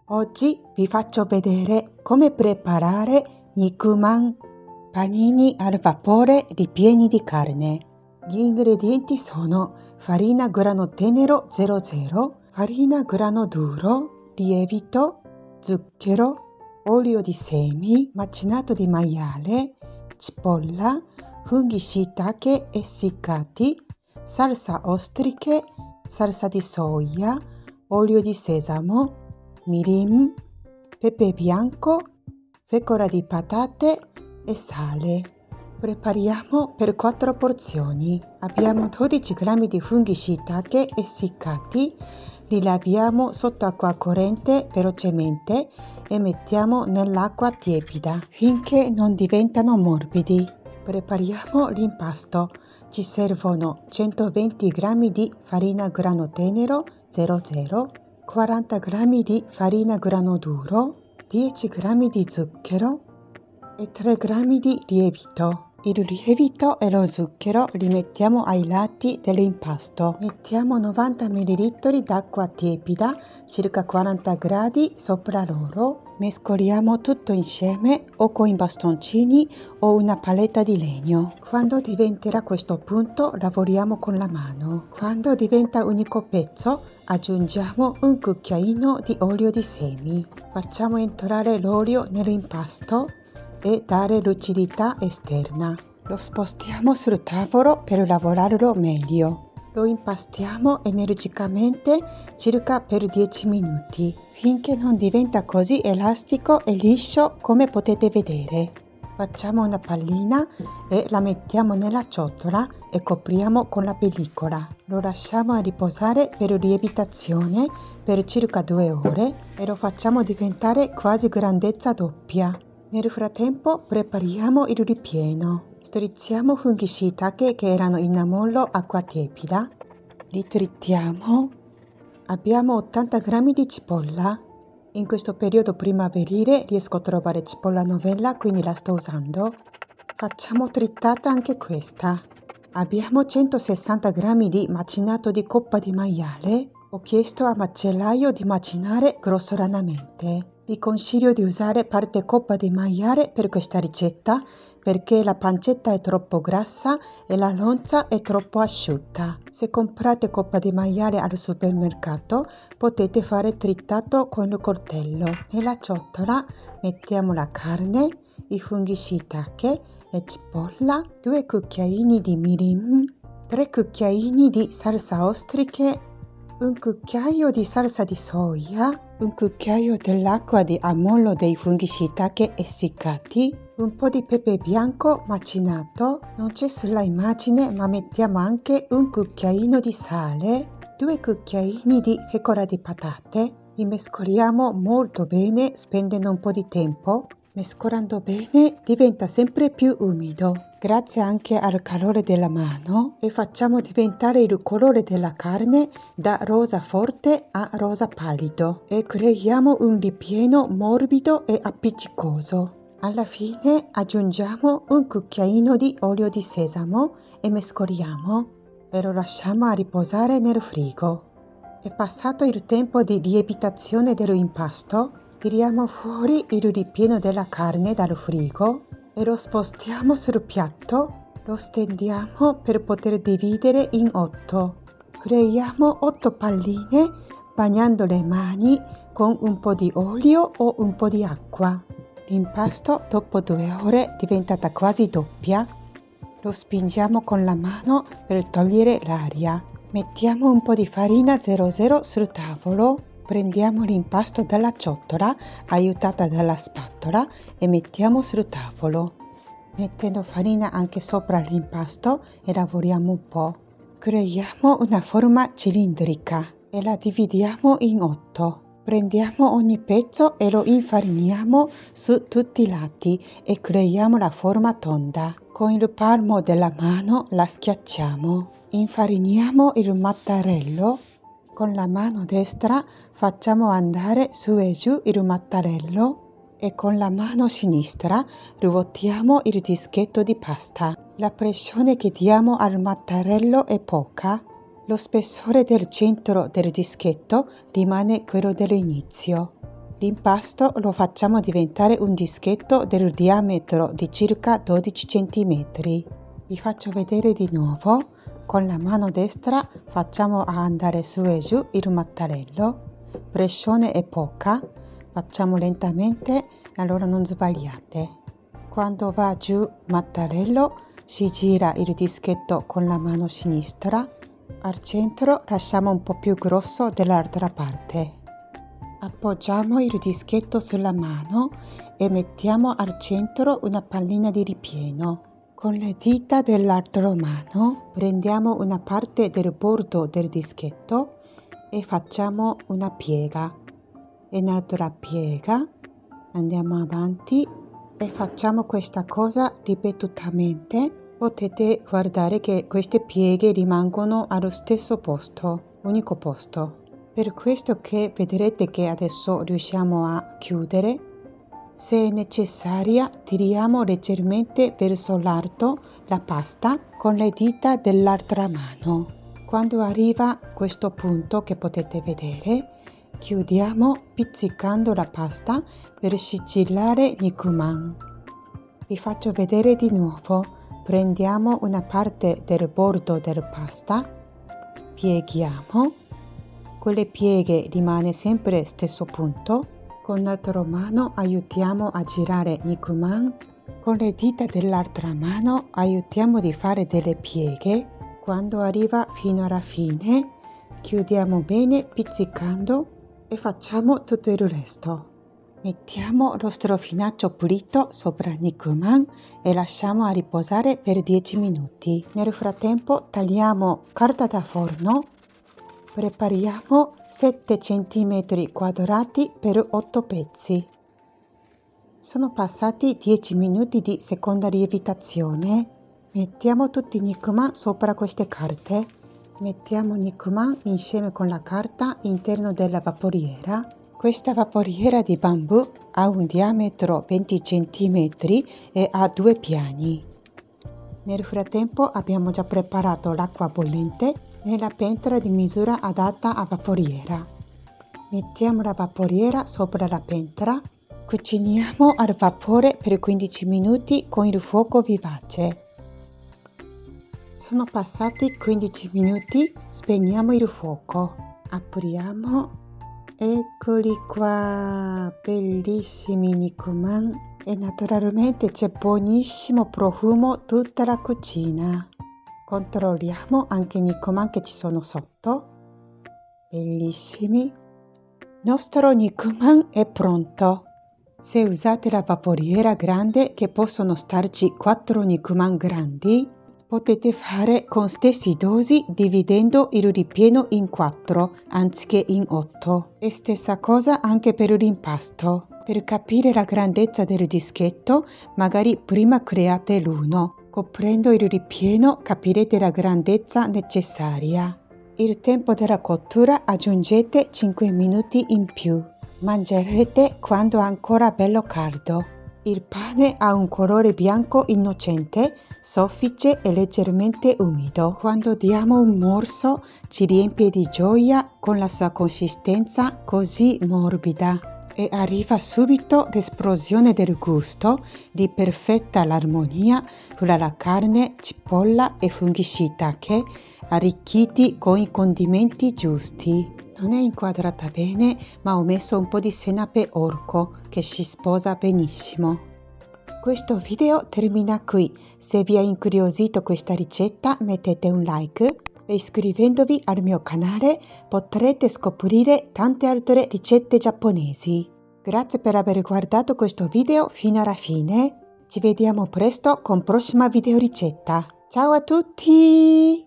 Oggi vi faccio vedere come preparare nikuman, panini al vapore ripieni di carne. Gli ingredienti sono farina grano tenero 00, farina grano duro, lievito, zucchero, olio di semi, macinato di maiale, cipolla, funghi shiitake essiccati, salsa ostriche, salsa di soia, olio di sesamo, mirin, pepe bianco, fecola di patate e sale. Prepariamo per 4 porzioni. Abbiamo 12 g di funghi shiitake essiccati, li laviamo sotto acqua corrente velocemente e mettiamo nell'acqua tiepida finché non diventano morbidi. Prepariamo l'impasto. Ci servono 120 g di farina grano tenero 00, 40 g di farina grano duro, 10 g di zucchero e 3 g di lievito. Il lievito e lo zucchero li mettiamo ai lati dell'impasto. Mettiamo 90 ml d'acqua tiepida, circa 40 gradi sopra loro. Mescoliamo tutto insieme o con i bastoncini o una paletta di legno. Quando diventerà a questo punto lavoriamo con la mano. Quando diventa unico pezzo aggiungiamo un cucchiaino di olio di semi. Facciamo entrare l'olio nell'impasto e dare lucidità esterna. Lo spostiamo sul tavolo per lavorarlo meglio. Lo impastiamo energicamente circa per 10 minuti, finché non diventa così elastico e liscio come potete vedere. Facciamo una pallina e la mettiamo nella ciotola e copriamo con la pellicola. Lo lasciamo a riposare per lievitazione per circa 2 ore e lo facciamo diventare quasi grandezza doppia. Nel frattempo prepariamo il ripieno. Strizziamo funghi shiitake che erano in ammollo acqua tiepida. Li trittiamo. Abbiamo 80 g di cipolla. In questo periodo primaverile riesco a trovare cipolla novella, quindi la sto usando. Facciamo trittata anche questa. Abbiamo 160 g di macinato di coppa di maiale. Ho chiesto al macellaio di macinare grossolanamente. Vi consiglio di usare parte coppa di maiale per questa ricetta perché la pancetta è troppo grassa e la lonza è troppo asciutta. Se comprate coppa di maiale al supermercato potete fare trittato con il coltello. Nella ciotola mettiamo la carne, i funghi shiitake e cipolla, 2 cucchiaini di mirin, 3 cucchiaini di salsa ostriche, un cucchiaio di salsa di soia, un cucchiaio dell'acqua di ammollo dei funghi shiitake essiccati, un po' di pepe bianco macinato, non c'è sulla immagine ma mettiamo anche un cucchiaino di sale, 2 cucchiaini di fecola di patate, li mescoliamo molto bene spendendo un po' di tempo. Mescolando bene diventa sempre più umido, grazie anche al calore della mano, e facciamo diventare il colore della carne da rosa forte a rosa pallido e creiamo un ripieno morbido e appiccicoso. Alla fine aggiungiamo un cucchiaino di olio di sesamo e mescoliamo e lo lasciamo a riposare nel frigo. È passato il tempo di lievitazione dell'impasto. Tiriamo fuori il ripieno della carne dal frigo e lo spostiamo sul piatto. Lo stendiamo per poter dividere in 8. Creiamo 8 palline bagnando le mani con un po' di olio o un po' di acqua. L'impasto dopo 2 ore è diventata quasi doppia. Lo spingiamo con la mano per togliere l'aria. Mettiamo un po' di farina 00 sul tavolo. Prendiamo l'impasto dalla ciotola, aiutata dalla spatola, e mettiamo sul tavolo. Mettendo farina anche sopra l'impasto e lavoriamo un po'. Creiamo una forma cilindrica e la dividiamo in 8. Prendiamo ogni pezzo e lo infariniamo su tutti i lati e creiamo la forma tonda. Con il palmo della mano la schiacciamo. Infariniamo il mattarello. Con la mano destra facciamo andare su e giù il mattarello e con la mano sinistra ruotiamo il dischetto di pasta. La pressione che diamo al mattarello è poca. Lo spessore del centro del dischetto rimane quello dell'inizio. L'impasto lo facciamo diventare un dischetto del diametro di circa 12 cm. Vi faccio vedere di nuovo. Con la mano destra facciamo andare su e giù il mattarello. Pressione è poca, facciamo lentamente, allora non sbagliate. Quando va giù il mattarello si gira il dischetto con la mano sinistra. Al centro lasciamo un po' più grosso dell'altra parte. Appoggiamo il dischetto sulla mano e mettiamo al centro una pallina di ripieno. Con le dita dell'altra mano prendiamo una parte del bordo del dischetto e facciamo una piega. E un'altra piega, andiamo avanti e facciamo questa cosa ripetutamente. Potete guardare che queste pieghe rimangono allo stesso posto, unico posto. Per questo che vedrete che adesso riusciamo a chiudere. Se è necessaria, tiriamo leggermente verso l'alto la pasta con le dita dell'altra mano. Quando arriva a questo punto che potete vedere, chiudiamo pizzicando la pasta per sigillare nikuman. Vi faccio vedere di nuovo. Prendiamo una parte del bordo della pasta, pieghiamo. Con le pieghe rimane sempre stesso punto. Con l'altra mano aiutiamo a girare nikuman. Con le dita dell'altra mano aiutiamo di fare delle pieghe. Quando arriva fino alla fine, chiudiamo bene pizzicando e facciamo tutto il resto. Mettiamo lo strofinaccio pulito sopra il nikuman e lasciamo a riposare per 10 minuti. Nel frattempo tagliamo carta da forno. Prepariamo 7 cm quadrati per 8 pezzi. Sono passati 10 minuti di seconda lievitazione. Mettiamo tutti i nikuman sopra queste carte. Mettiamo il nikuman insieme con la carta all'interno della vaporiera. Questa vaporiera di bambù ha un diametro 20 cm e ha 2 piani. Nel frattempo abbiamo già preparato l'acqua bollente nella pentola di misura adatta a vaporiera. Mettiamo la vaporiera sopra la pentola, cuciniamo al vapore per 15 minuti con il fuoco vivace. Sono passati 15 minuti, spegniamo il fuoco. Apriamo, eccoli qua, bellissimi nikuman e naturalmente c'è buonissimo profumo tutta la cucina. Controlliamo anche i nikuman che ci sono sotto. Bellissimi. Il nostro nikuman è pronto. Se usate la vaporiera grande, che possono starci 4 nikuman grandi, potete fare con stesse dosi dividendo il ripieno in 4 anziché in 8. E stessa cosa anche per l'impasto. Per capire la grandezza del dischetto, magari prima create l'uno. Coprendo il ripieno capirete la grandezza necessaria. Il tempo della cottura aggiungete 5 minuti in più. Mangerete quando è ancora bello caldo. Il pane ha un colore bianco innocente, soffice e leggermente umido. Quando diamo un morso ci riempie di gioia con la sua consistenza così morbida. E arriva subito l'esplosione del gusto di perfetta l'armonia fra la carne, cipolla e funghi shiitake arricchiti con i condimenti giusti. Non è inquadrata bene, ma ho messo un po' di senape orco che si sposa benissimo. Questo video termina qui. Se vi ha incuriosito questa ricetta mettete un like e iscrivendovi al mio canale potrete scoprire tante altre ricette giapponesi. Grazie per aver guardato questo video fino alla fine. Ci vediamo presto con prossima video ricetta. Ciao a tutti!